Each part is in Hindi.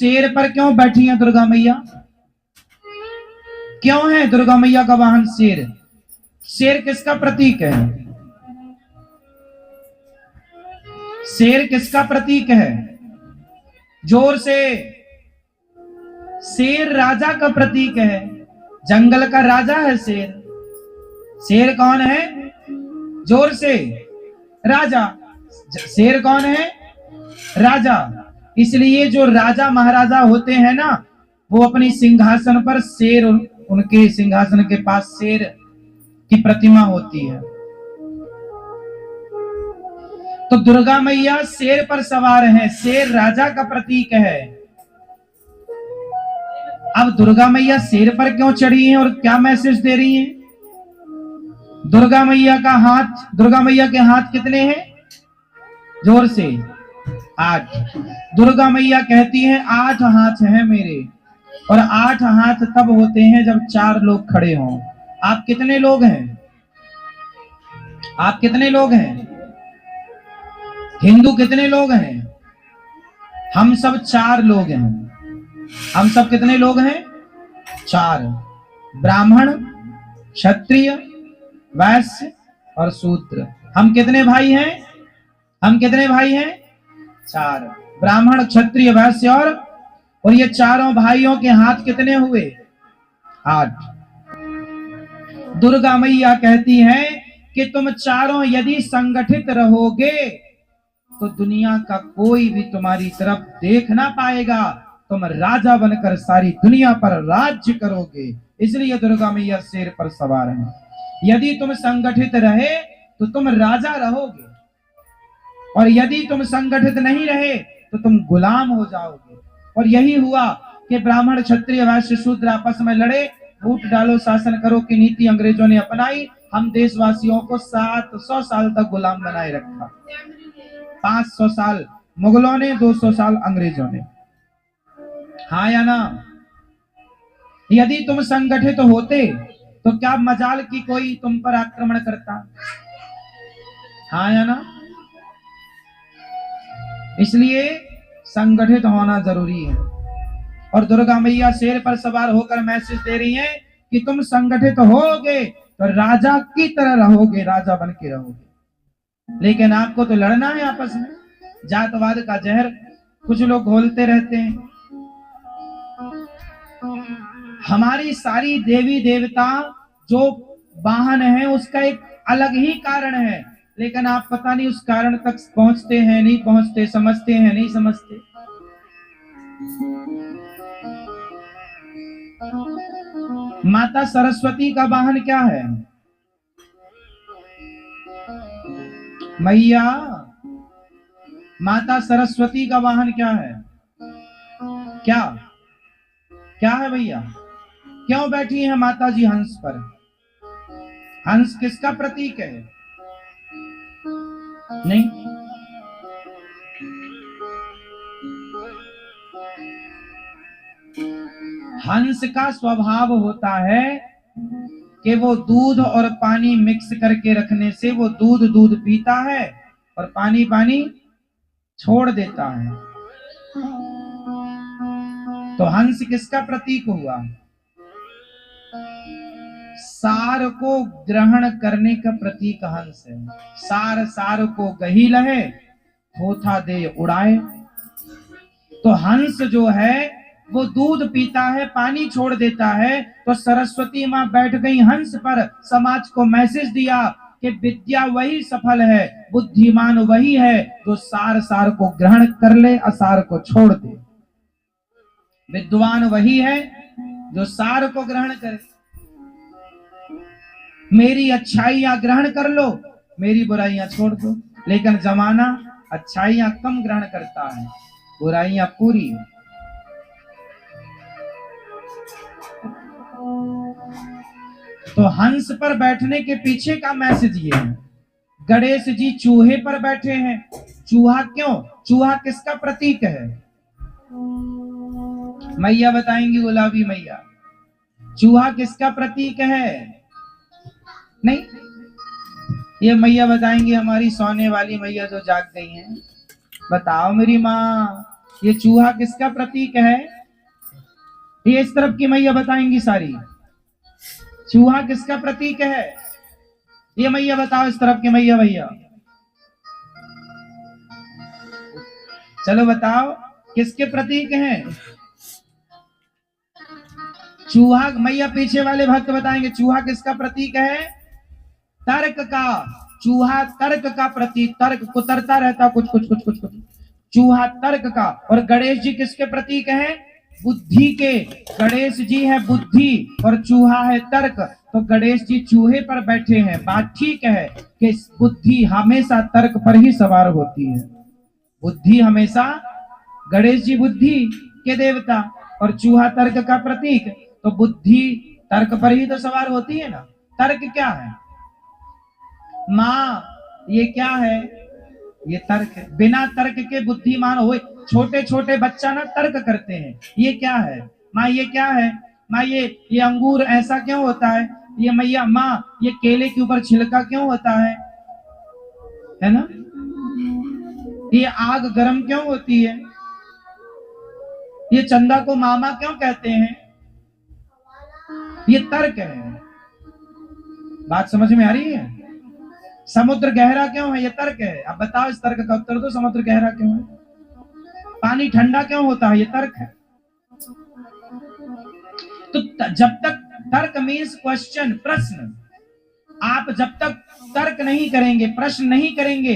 शेर पर क्यों बैठी है दुर्गा मैया? क्यों है दुर्गा मैया का वाहन शेर? शेर किसका प्रतीक है? शेर किसका प्रतीक है? जोर से। शेर राजा का प्रतीक है, जंगल का राजा है शेर। शेर कौन है? जोर से। राजा। शेर कौन है? राजा। इसलिए जो राजा महाराजा होते हैं ना, वो अपनी सिंहासन पर शेर, उनके सिंहासन के पास शेर की प्रतिमा होती है। तो दुर्गा मैया शेर पर सवार हैं, शेर राजा का प्रतीक है। अब दुर्गा मैया शेर पर क्यों चढ़ी हैं और क्या मैसेज दे रही हैं? दुर्गा मैया का हाथ, दुर्गा मैया के हाथ कितने हैं? जोर से। 8। दुर्गा मैया कहती हैं 8 हाथ हैं मेरे, और 8 हाथ तब होते हैं जब 4 लोग खड़े हों। आप कितने लोग हैं? आप कितने लोग हैं? हिंदू कितने लोग हैं? हम सब 4 लोग हैं। हम सब कितने लोग हैं? 4। ब्राह्मण, क्षत्रिय, वैश्य और शूद्र। हम कितने भाई हैं? हम कितने भाई हैं? 4। ब्राह्मण, क्षत्रिय, वैश्य और ये चारों भाइयों के हाथ कितने हुए? 8। दुर्गा मैया कहती हैं कि तुम चारों यदि संगठित रहोगे तो दुनिया का कोई भी तुम्हारी तरफ देख ना पाएगा। तुम राजा बनकर सारी दुनिया पर राज्य करोगे। इसलिए दुर्गा मैया शेर पर सवार हैं। यदि तुम संगठित रहे तो तुम राजा रहोगे, और यदि तुम संगठित नहीं रहे तो तुम गुलाम हो जाओगे। और यही हुआ कि ब्राह्मण, क्षत्रिय, वैश्य, शूद्र आपस में लड़े। फूट डालो शासन करो की नीति अंग्रेजों ने अपनाई। हम देशवासियों को 700 साल तक गुलाम बनाए रखा। 500 साल मुगलों ने, 200 साल अंग्रेजों ने। हाँ या ना? यदि तुम संगठित होते तो क्या मजाल की कोई तुम पर आक्रमण करता? हाँ या ना? इसलिए संगठित होना जरूरी है। और दुर्गा मैया शेर पर सवार होकर मैसेज दे रही हैं कि तुम संगठित होगे तो राजा की तरह रहोगे, राजा बन के रहोगे। लेकिन आपको तो लड़ना है आपस में। जातवाद का जहर कुछ लोग घोलते रहते हैं। हमारी सारी देवी देवता जो वाहन है उसका एक अलग ही कारण है, लेकिन आप पता नहीं उस कारण तक पहुंचते हैं नहीं पहुंचते, समझते हैं नहीं समझते। माता सरस्वती का वाहन क्या है? मैया, माता सरस्वती का वाहन क्या है? क्या क्या है भैया? क्यों बैठी है माता जी हंस पर? हंस किसका प्रतीक है? नहीं, हंस का स्वभाव होता है कि वो दूध और पानी मिक्स करके रखने से वो दूध दूध पीता है और पानी पानी छोड़ देता है। तो हंस किसका प्रतीक हुआ? सार को ग्रहण करने का प्रतीक हंस है। सार सार को गही लहे, थोथा दे उड़ाए। तो हंस जो है वो दूध पीता है, पानी छोड़ देता है। तो सरस्वती माँ बैठ गई हंस पर, समाज को मैसेज दिया कि विद्या वही सफल है, बुद्धिमान वही है जो सार सार को ग्रहण कर ले, असार को छोड़ दे। विद्वान वही है जो सार को ग्रहण करे। मेरी अच्छाइयां ग्रहण कर लो, मेरी बुराइयां छोड़ दो। लेकिन जमाना अच्छाइयां कम ग्रहण करता है, बुराइयां पूरी। तो हंस पर बैठने के पीछे का मैसेज ये है। गणेश जी चूहे पर बैठे हैं। चूहा क्यों? चूहा किसका प्रतीक है? मैया बताएंगी, गुलाबी मैया। चूहा किसका प्रतीक है? नहीं, ये मैया बताएंगी, हमारी सोने वाली मैया जो जाग गई हैं। बताओ मेरी माँ, ये चूहा किसका प्रतीक है? ये इस तरफ की मैया बताएंगी सारी। चूहा किसका प्रतीक है? ये मैया बताओ, इस तरफ के मैया भैया, चलो बताओ किसके प्रतीक हैं? चूहा, मैया पीछे वाले भक्त बताएंगे चूहा किसका प्रतीक है? तर्क का। चूहा तर्क का प्रतीक, तर्क कुतरता रहता कुछ कुछ कुछ कुछ कुछ, चूहा तर्क का। और गणेश जी किसके प्रतीक हैं? बुद्धि के। गणेश जी है बुद्धि और चूहा है तर्क, तो गणेश जी चूहे पर बैठे हैं। बात ठीक है कि बुद्धि हमेशा तर्क पर ही सवार होती है। बुद्धि हमेशा, गणेश जी बुद्धि के देवता और चूहा तर्क का प्रतीक, तो बुद्धि तर्क पर ही तो सवार होती है ना। तर्क क्या है? माँ ये क्या है? ये तर्क है। बिना तर्क के बुद्धिमान हो। छोटे छोटे बच्चा ना तर्क करते हैं, ये क्या है माँ, ये क्या है माँ, ये अंगूर ऐसा क्यों होता है, ये मैया माँ ये केले के ऊपर छिलका क्यों होता है ना, ये आग गर्म क्यों होती है, ये चंदा को मामा क्यों कहते हैं, ये तर्क है। बात समझ में आ रही है? समुद्र गहरा क्यों है? ये तर्क है। अब बताओ इस तर्क का उत्तर दो, समुद्र गहरा क्यों है? पानी ठंडा क्यों होता है? ये तर्क है। तो जब तक तर्क मीन्स क्वेश्चन, प्रश्न, आप जब तक तर्क नहीं करेंगे, प्रश्न नहीं करेंगे,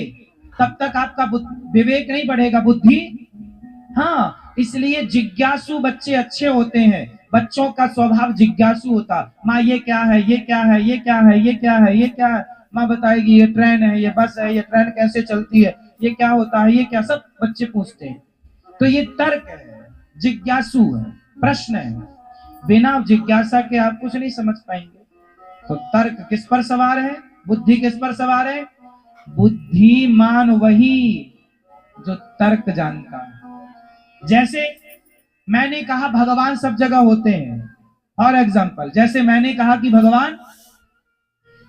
तब तक आपका विवेक नहीं बढ़ेगा, बुद्धि। हाँ, इसलिए जिज्ञासु बच्चे अच्छे होते हैं। बच्चों का स्वभाव जिज्ञासु होता। माँ ये क्या है, ये क्या है, ये क्या है, ये क्या है, ये क्या है, माँ बताएगी। ये ट्रेन है, ये बस है, ये ट्रेन कैसे चलती है, ये क्या होता है, ये क्या, सब बच्चे पूछते हैं। तो ये तर्क है, जिज्ञासु है, प्रश्न है। बिना जिज्ञासा के आप कुछ नहीं समझ पाएंगे। तो तर्क किस पर सवार है? बुद्धि किस पर सवार है? बुद्धिमान वही जो तर्क जानता है। जैसे मैंने कहा भगवान सब जगह होते हैं, और एग्जांपल, जैसे मैंने कहा कि भगवान,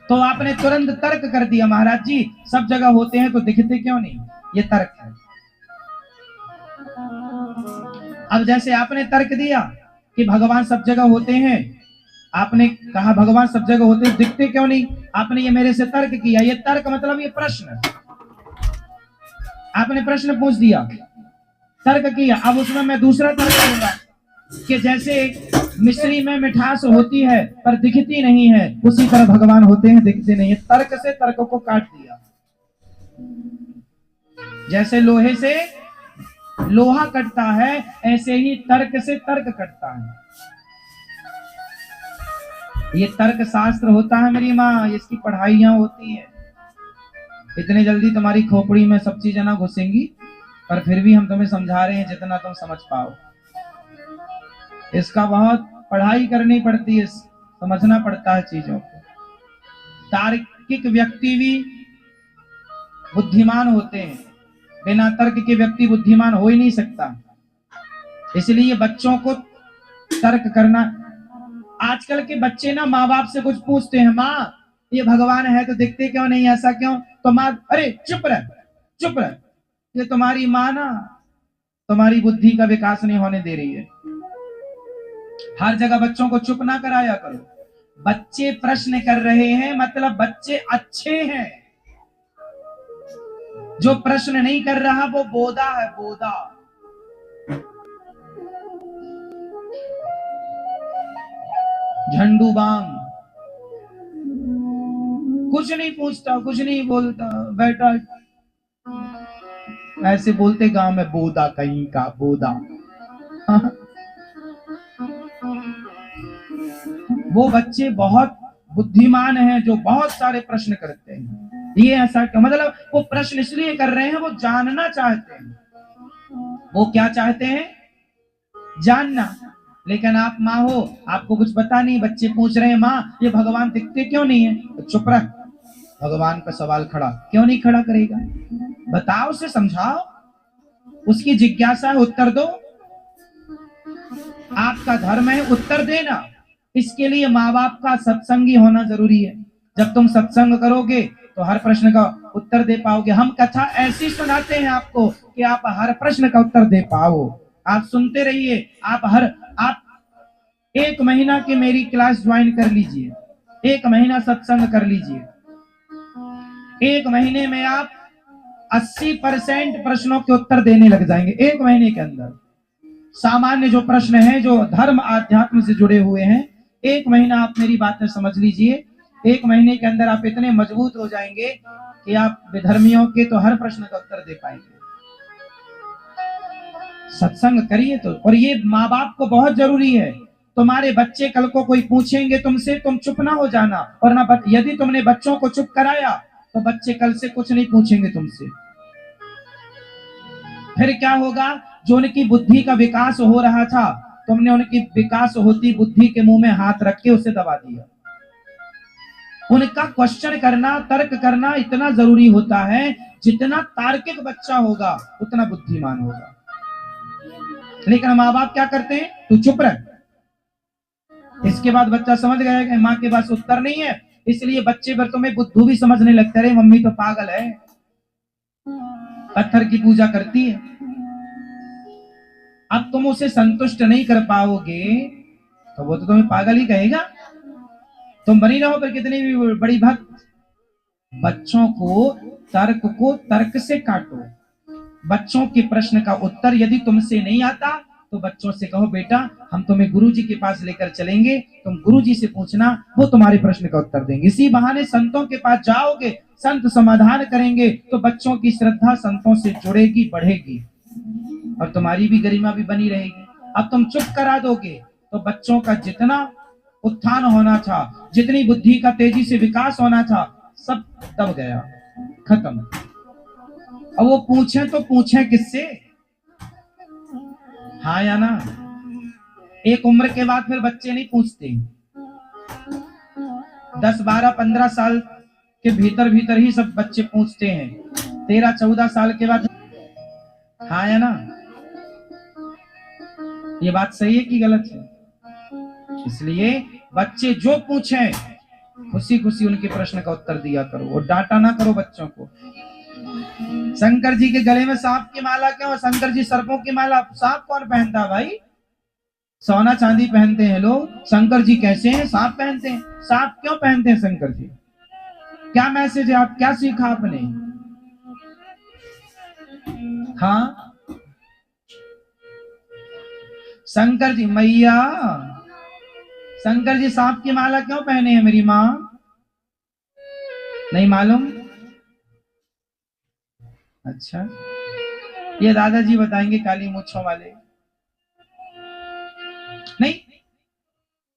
तो आपने तुरंत तर्क कर दिया महाराज जी सब जगह होते हैं तो दिखते क्यों नहीं, ये तर्क है। अब जैसे आपने तर्क दिया कि भगवान सब जगह होते हैं, आपने कहा भगवान सब जगह होते हैं, दिखते क्यों नहीं, आपने ये मेरे से तर्क किया। ये तर्क मतलब ये प्रश्न, आपने प्रश्न पूछ दिया, तर्क किया। अब उसमें मैं दूसरा तर्क करूंगा कि जैसे मिश्री में मिठास होती है पर दिखती नहीं है, उसी तरह भगवान होते हैं दिखते नहीं है। तर्क से तर्क को काट दिया। जैसे लोहे से लोहा कटता है, ऐसे ही तर्क से तर्क कटता है। ये तर्क शास्त्र होता है मेरी माँ, इसकी पढ़ाइयां होती है। इतने जल्दी तुम्हारी खोपड़ी में सब चीजें ना घुसेंगी, पर फिर भी हम तुम्हें समझा रहे हैं जितना तुम समझ पाओ। इसका बहुत पढ़ाई करनी पड़ती है, समझना पड़ता है चीजों को। तार्किक व्यक्ति भी बुद्धिमान होते हैं, बिना तर्क के व्यक्ति बुद्धिमान हो ही नहीं सकता। इसलिए बच्चों को तर्क करना। आजकल के बच्चे ना माँ बाप से कुछ पूछते हैं, माँ ये भगवान है तो दिखते क्यों नहीं, ऐसा क्यों, तो माँ अरे चुप रह चुप रह, ये तुम्हारी माँ ना तुम्हारी बुद्धि का विकास नहीं होने दे रही है। हर जगह बच्चों को चुप ना कराया करो। बच्चे प्रश्न कर रहे हैं मतलब बच्चे अच्छे हैं। जो प्रश्न नहीं कर रहा वो बोधा है, बोधा। झंडू बाम कुछ नहीं पूछता, कुछ नहीं बोलता, बैठा ऐसे बोलते गांव में, बोधा कहीं का बोधा। वो बच्चे बहुत बुद्धिमान हैं जो बहुत सारे प्रश्न करते हैं। ये ऐसा क्या मतलब, वो प्रश्न इसलिए कर रहे हैं, वो जानना चाहते हैं। वो क्या चाहते हैं? जानना। लेकिन आप माँ हो, आपको कुछ पता नहीं, बच्चे पूछ रहे हैं माँ ये भगवान दिखते क्यों नहीं है, तो चुप रह। भगवान का सवाल खड़ा क्यों नहीं खड़ा करेगा, बताओ, उसे समझाओ, उसकी जिज्ञासा है, उत्तर दो। आपका धर्म है उत्तर देना। इसके लिए माँ बाप का सत्संगी होना जरूरी है। जब तुम सत्संग करोगे तो हर प्रश्न का उत्तर दे पाओगे। हम कथा ऐसी सुनाते हैं आपको कि आप हर प्रश्न का उत्तर दे पाओ। आप सुनते रहिए। आप 1 महीना की मेरी क्लास ज्वाइन कर लीजिए, 1 महीना सत्संग कर लीजिए। 1 महीने में आप 80% प्रश्नों के उत्तर देने लग जाएंगे 1 महीने के अंदर। सामान्य जो प्रश्न हैं, जो धर्म आध्यात्म से जुड़े हुए हैं, 1 महीना आप मेरी बातें समझ लीजिए। 1 महीने के अंदर आप इतने मजबूत हो जाएंगे कि आप विधर्मियों के तो हर प्रश्न का उत्तर दे पाएंगे। सत्संग करिए तो। और ये माँ बाप को बहुत जरूरी है। तुम्हारे बच्चे कल को कोई पूछेंगे तुमसे, तुम चुप ना हो जाना। और ना यदि तुमने बच्चों को चुप कराया तो बच्चे कल से कुछ नहीं पूछेंगे तुमसे। फिर क्या होगा? जो उनकी बुद्धि का विकास हो रहा था, तुमने उनकी विकास होती बुद्धि के मुंह में हाथ रख के उसे दबा दिया। उनका क्वेश्चन करना, तर्क करना इतना जरूरी होता है। जितना तार्किक बच्चा होगा उतना बुद्धिमान होगा। लेकिन माँ बाप क्या करते हैं? तू चुप रह। इसके बाद बच्चा समझ गया कि माँ के पास उत्तर नहीं है, इसलिए बच्चे पर तुम्हें बुद्धू भी समझने लगता है। मम्मी तो पागल है, पत्थर की पूजा करती है। अब तुम उसे संतुष्ट नहीं कर पाओगे तो वो तो तुम्हें पागल ही कहेगा। तुम बनी रहो पर कितनी भी बड़ी भक्त। बच्चों को तर्क से काटो। बच्चों के प्रश्न का उत्तर यदि तुमसे नहीं आता तो बच्चों से कहो, बेटा हम तुम्हें गुरुजी के पास लेकर चलेंगे, तुम गुरुजी से पूछना, वो तुम्हारे प्रश्न का उत्तर देंगे। इसी बहाने संतों के पास जाओगे, संत समाधान करेंगे तो बच्चों की श्रद्धा संतों से जुड़ेगी, बढ़ेगी और तुम्हारी भी गरिमा भी बनी रहेगी। अब तुम चुप करा दोगे तो बच्चों का जितना उत्थान होना था, जितनी बुद्धि का तेजी से विकास होना था, सब दब गया, खत्म। अब वो पूछें तो पूछें किससे? हाँ या ना? एक उम्र के बाद फिर बच्चे नहीं पूछते। 10, 12, 15 साल के भीतर भीतर ही सब बच्चे पूछते हैं। 13, 14 साल के बाद। हाँ या ना? ये बात सही है कि गलत है? इसलिए बच्चे जो पूछें खुशी खुशी उनके प्रश्न का उत्तर दिया करो और डांटा ना करो बच्चों को। शंकर जी के गले में सांप की माला क्यों? शंकर जी सर्पों की माला। सांप कौन पहनता है भाई? सोना चांदी पहनते हैं लोग। शंकर जी कैसे हैं? सांप पहनते हैं। सांप क्यों पहनते हैं शंकर जी? क्या मैसेज है? आप क्या सीखा आपने? हाँ, शंकर जी मैया, शंकर जी सांप की माला क्यों पहने हैं मेरी माँ? नहीं मालूम? अच्छा, ये दादाजी बताएंगे, काली मूंछों वाले। नहीं,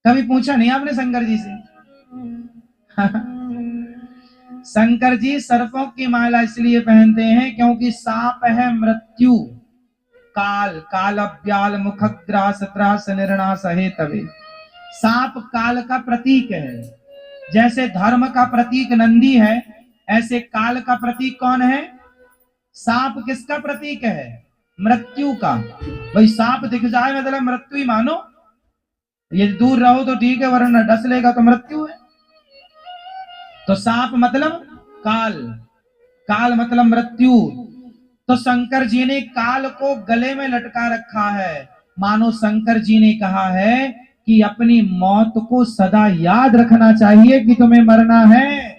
कभी पूछा नहीं आपने शंकर जी से? शंकर जी सर्पों की माला इसलिए पहनते हैं क्योंकि सांप है मृत्यु, काल, कालव्याल मुखग्रास त्रास निर्णास हेतवे। सांप काल का प्रतीक है। जैसे धर्म का प्रतीक नंदी है, ऐसे काल का प्रतीक कौन है? सांप किसका प्रतीक है? मृत्यु का। भाई सांप दिख जाए मतलब मृत्यु ही मानो। ये दूर रहो तो ठीक है, वरना डस लेगा तो मृत्यु है। तो सांप मतलब काल, काल मतलब मृत्यु। तो शंकर जी ने काल को गले में लटका रखा है। मानो शंकर जी ने कहा है कि अपनी मौत को सदा याद रखना चाहिए कि तुम्हें मरना है।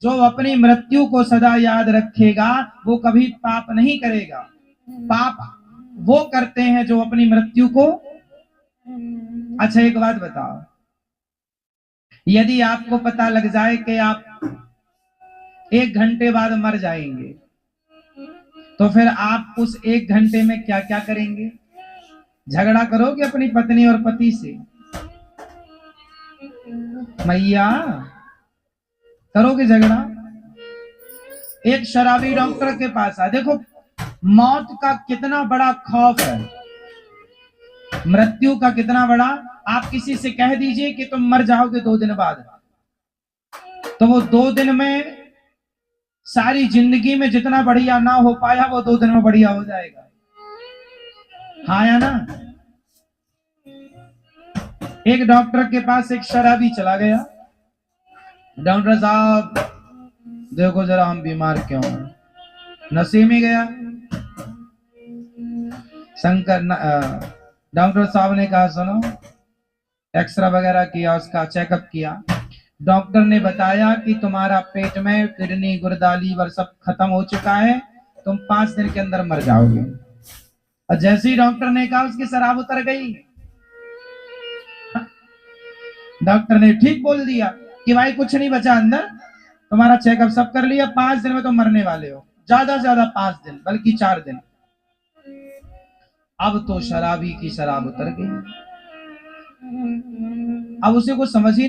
जो अपनी मृत्यु को सदा याद रखेगा वो कभी पाप नहीं करेगा। पाप वो करते हैं जो अपनी मृत्यु को। अच्छा एक बात बताओ, यदि आपको पता लग जाए कि आप 1 घंटे बाद मर जाएंगे तो फिर आप उस 1 घंटे में क्या क्या करेंगे? झगड़ा करोगे अपनी पत्नी और पति से? मैया, करोगे झगड़ा? एक शराबी डॉक्टर के पास आ, देखो मौत का कितना बड़ा खौफ है, मृत्यु का कितना बड़ा। आप किसी से कह दीजिए कि तुम मर जाओगे 2 दिन बाद, तो वो 2 दिन में सारी जिंदगी में जितना बढ़िया ना हो पाया वो 2 दिन में बढ़िया हो जाएगा। हाँ या ना? एक डॉक्टर के पास एक शराबी चला गया। डॉक्टर साहब देखो जरा हम बीमार क्यों हैं, नशे में गया। डॉक्टर साहब ने कहा सुनो, एक्सरे वगैरह किया, उसका चेकअप किया। डॉक्टर ने बताया कि तुम्हारा पेट में किडनी गुर्दा लीवर सब खत्म हो चुका है, तुम 5 दिन के अंदर मर जाओगे। और जैसे ही डॉक्टर ने कहा उसकी शराब उतर गई। डॉक्टर ने ठीक बोल दिया कि भाई कुछ नहीं बचा अंदर, तुम्हारा चेकअप सब कर लिया, 5 दिन में तुम मरने वाले हो, ज्यादा से ज्यादा 5 दिन, बल्कि 4 दिन। अब तो शराबी की शराब उतर गई। अब उसे कुछ समझ ही